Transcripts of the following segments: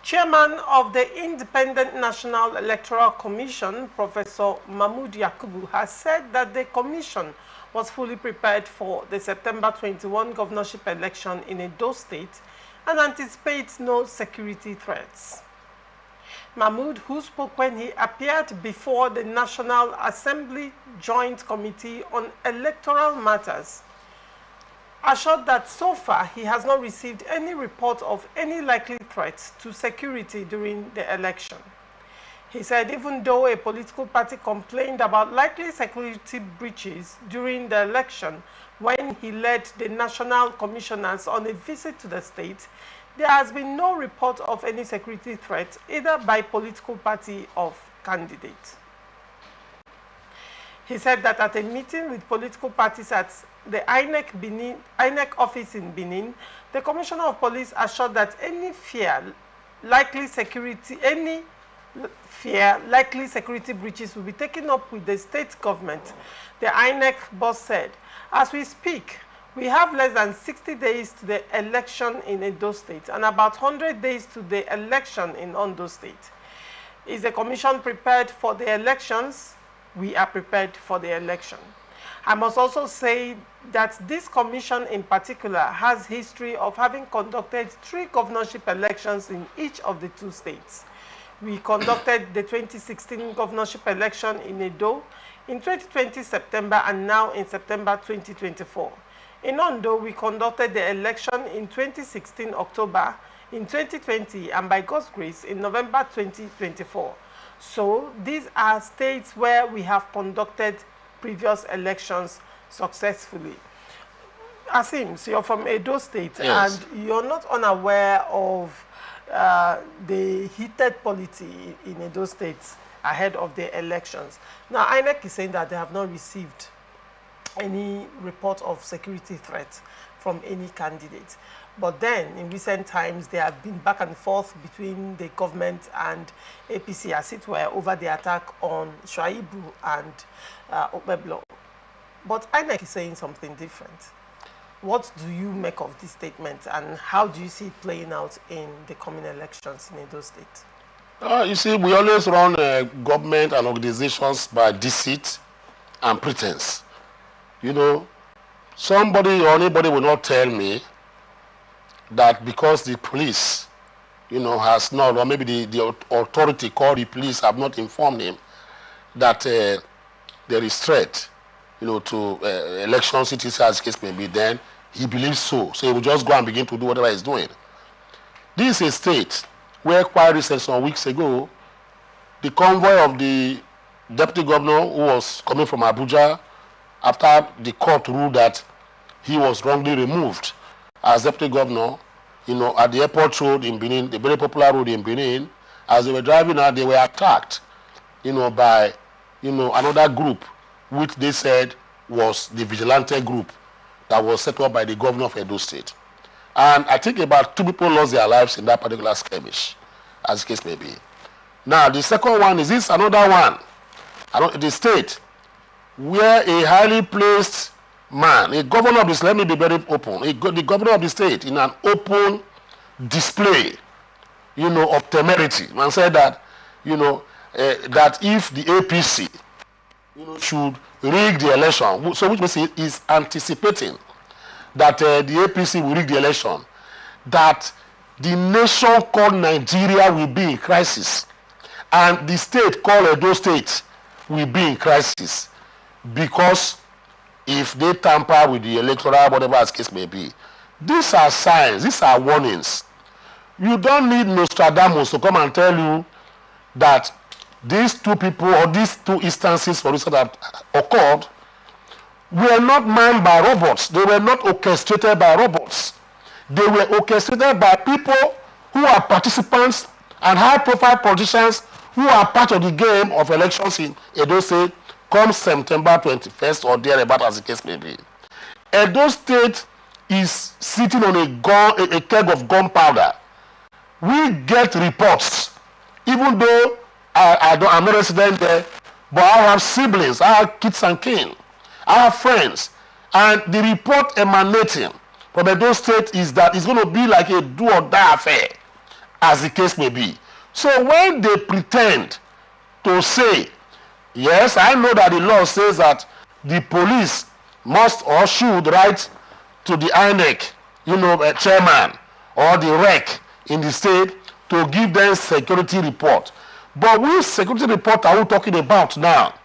Chairman of the Independent National Electoral Commission, Professor Mahmood Yakubu, has said that the commission was fully prepared for the September 21 governorship election in Edo State and anticipates no security threats. Mahmood, who spoke when he appeared before the National Assembly Joint Committee on Electoral Matters, assured that so far he has not received any report of any likely threats to security during the election. He said even though a political party complained about likely security breaches during the election when he led the national commissioners on a visit to the state, there has been no report of any security threat either by political party or candidate. He said that at a meeting with political parties at the INEC office in Benin, the Commissioner of Police assured that any likely security breaches will be taken up with the state government. The INEC boss said, as we speak, we have less than 60 days to the election in Edo State and about 100 days to the election in Ondo State. Is the commission prepared for the elections? We are prepared for the election. I must also say that this commission in particular has history of having conducted 3 governorship elections in each of the 2 states. We conducted the 2016 governorship election in Edo in 2020 September and now in September 2024. In Ondo, we conducted the election in 2016 October, in 2020, and by God's grace, in November 2024. So these are states where we have conducted previous elections successfully. Asim, so you're from Edo State, yes, and you're not unaware of the heated polity in Edo State ahead of the elections. Now, INEC is saying that they have not received any report of security threats from any candidate. But then, in recent times, there have been back and forth between the government and APC, as it were, over the attack on Shuaibu and Opeblo. But INEC is saying something different. What do you make of this statement, and how do you see it playing out in the coming elections in Edo State? You see, we always run government and organizations by deceit and pretense. You know, somebody or anybody will not tell me that because the police, you know, has not, or maybe the authority called the police have not informed him that there is threat, you know, to election cities as the case may be, then he believes so. So he will just go and begin to do whatever he's doing. This is a state where quite recently, some weeks ago, the convoy of the deputy governor who was coming from Abuja after the court ruled that he was wrongly removed as deputy governor, you know, at the airport road in Benin, the very popular road in Benin, as they were driving out, they were attacked, you know, by, you know, another group, which they said was the vigilante group that was set up by the governor of Edo State. And I think about 2 people lost their lives in that particular skirmish, as the case may be. Now, the second one is this another one, the state where a highly placed man, a governor of this, let me be very open, the governor of the state in an open display, you know, of temerity, and said that, you know, that if the APC, you know, should rig the election, so which means he is anticipating that the APC will rig the election, that the nation called Nigeria will be in crisis, and the state called Edo State will be in crisis, because if they tamper with the electoral, whatever the case may be. These are signs, these are warnings. You don't need Nostradamus to come and tell you that these 2 people or these 2 instances, for instance, that occurred, were not manned by robots. They were not orchestrated by robots. They were orchestrated by people who are participants and high-profile politicians who are part of the game of elections in Edo State come September 21st or thereabout, as the case may be. Edo State is sitting on a keg of gunpowder. We get reports, even though I'm not a resident there, but I have siblings, I have kids and kin, I have friends, and the report emanating from Edo State is that it's going to be like a do or die affair. as the case may be. So when they pretend to say, yes, I know that the law says that the police must or should write to the INEC, chairman or the REC in the state to give them security report. But which security report are we talking about now?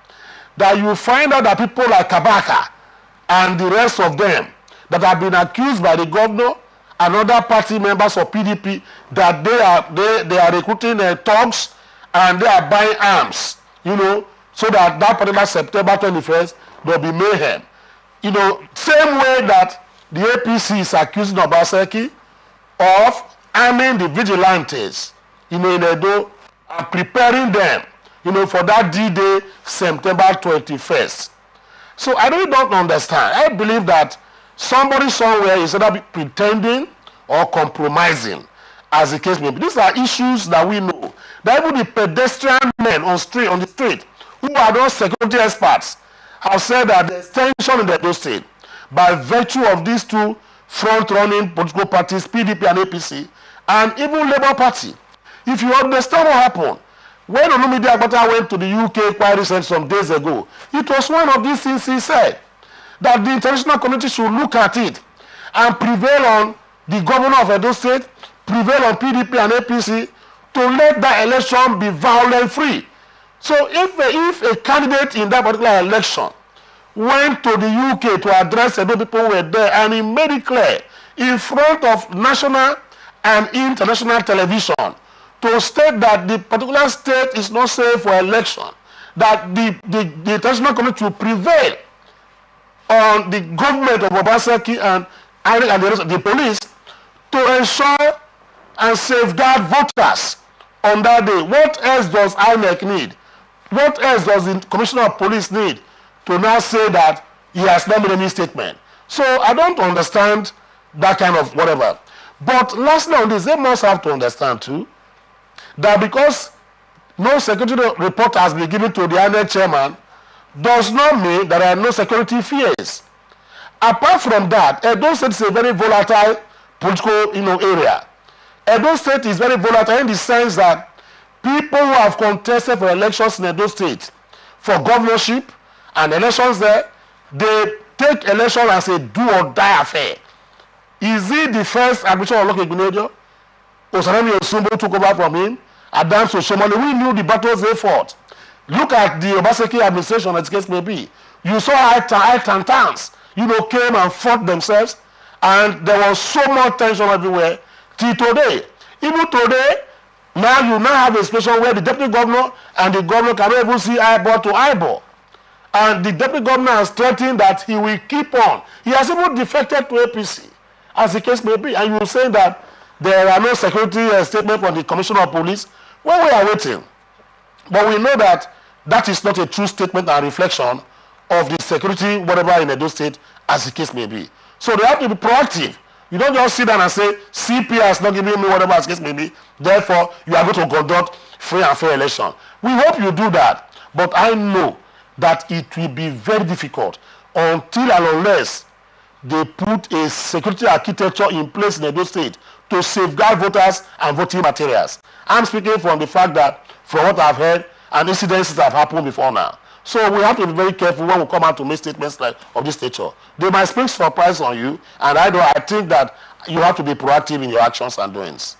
That you find out that people like Kabaka and the rest of them that have been accused by the governor and other party members of PDP that they are recruiting thugs and they are buying arms, so that particular September 21st there will be mayhem. Same way that the APC is accusing Obaseki of arming the vigilantes, in Edo, and preparing them, for that D-Day, September 21st. So I really don't understand. I believe that somebody somewhere is either pretending or compromising, as the case may be. These are issues that we know. That even the pedestrian men on the street, who are those security experts, have said that there's tension in the Edo State by virtue of these two front-running political parties, PDP and APC, and even Labour Party. If you understand what happened, when Olumide Agbata went to the UK quite recently some days ago, it was one of these things he said, that the international community should look at it and prevail on the governor of Edo State, prevail on PDP and APC to let that election be violence-free. So if a candidate in that particular election went to the UK to address Edo people who were there, and he made it clear in front of national and international television to state that the particular state is not safe for election, that the international community will prevail on the government of Obaseki and the rest of the police to ensure and safeguard voters on that day. What else does INEC need? What else does the Commissioner of Police need to now say that he has not made any statement? So I don't understand that kind of whatever. But lastly on this, they must have to understand too that because no security report has been given to the INEC chairman does not mean that there are no security fears. Apart from that, Edo State is a very volatile political area. Edo State is very volatile in the sense that people who have contested for elections in Edo State for governorship and elections there, they take election as a do or die affair. Is it the first admission of Loke Igbeneghu? Osanemi Osumbo took over from him. Adams Oshomole, we knew the battles they fought. Look at the Obaseki administration, as the case may be. You saw high towns, came and fought themselves, and there was so much tension everywhere till today. Even today, now you have a situation where the deputy governor and the governor cannot even see eyeball to eyeball. And the deputy governor has threatened that he will keep on. He has even defected to APC, as the case may be. And you will say that there are no security statements from the Commissioner of Police. Well, we are waiting. But we know that that is not a true statement and reflection of the security, whatever in Edo State, as the case may be. So they have to be proactive. You don't just sit down and say, CP has not given me whatever as the case may be, therefore you are going to conduct free and fair election. We hope you do that. But I know that it will be very difficult until and unless they put a security architecture in place in Edo State to safeguard voters and voting materials. I'm speaking from the fact that, from what I've heard, and incidents that have happened before now. So we have to be very careful when we come out to make statements like of this nature. They might spring surprise on you, and I think that you have to be proactive in your actions and doings.